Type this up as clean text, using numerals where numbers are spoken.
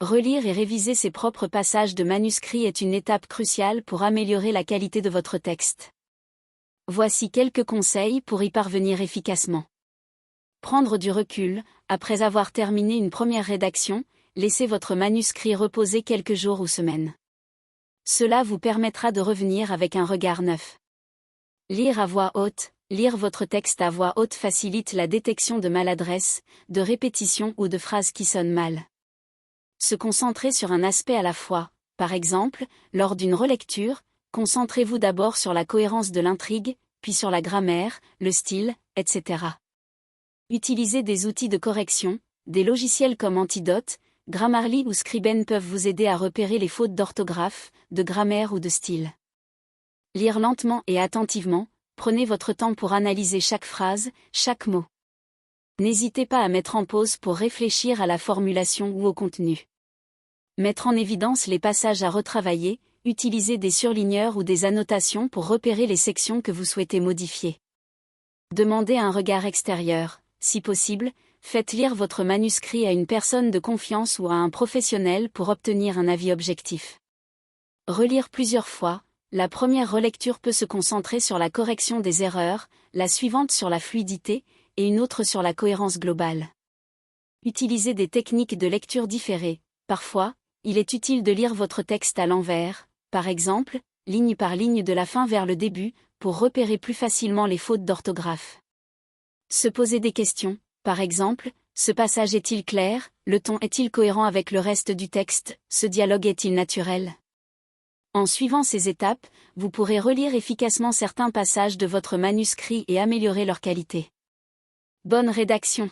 Relire et réviser ses propres passages de manuscrit est une étape cruciale pour améliorer la qualité de votre texte. Voici quelques conseils pour y parvenir efficacement. Prendre du recul, après avoir terminé une première rédaction, laissez votre manuscrit reposer quelques jours ou semaines. Cela vous permettra de revenir avec un regard neuf. Lire à voix haute. Lire votre texte à voix haute facilite la détection de maladresses, de répétitions ou de phrases qui sonnent mal. Se concentrer sur un aspect à la fois, par exemple, lors d'une relecture, concentrez-vous d'abord sur la cohérence de l'intrigue, puis sur la grammaire, le style, etc. Utilisez des outils de correction, des logiciels comme Antidote, Grammarly ou Scriben peuvent vous aider à repérer les fautes d'orthographe, de grammaire ou de style. Lire lentement et attentivement, prenez votre temps pour analyser chaque phrase, chaque mot. N'hésitez pas à mettre en pause pour réfléchir à la formulation ou au contenu. Mettre en évidence les passages à retravailler, utilisez des surligneurs ou des annotations pour repérer les sections que vous souhaitez modifier. Demandez un regard extérieur, si possible, faites lire votre manuscrit à une personne de confiance ou à un professionnel pour obtenir un avis objectif. Relire plusieurs fois, la première relecture peut se concentrer sur la correction des erreurs, la suivante sur la fluidité, et une autre sur la cohérence globale. Utilisez des techniques de lecture différées. Parfois, il est utile de lire votre texte à l'envers, par exemple, ligne par ligne de la fin vers le début, pour repérer plus facilement les fautes d'orthographe. Se poser des questions, par exemple, ce passage est-il clair, le ton est-il cohérent avec le reste du texte, ce dialogue est-il naturel ? En suivant ces étapes, vous pourrez relire efficacement certains passages de votre manuscrit et améliorer leur qualité. Bonne rédaction.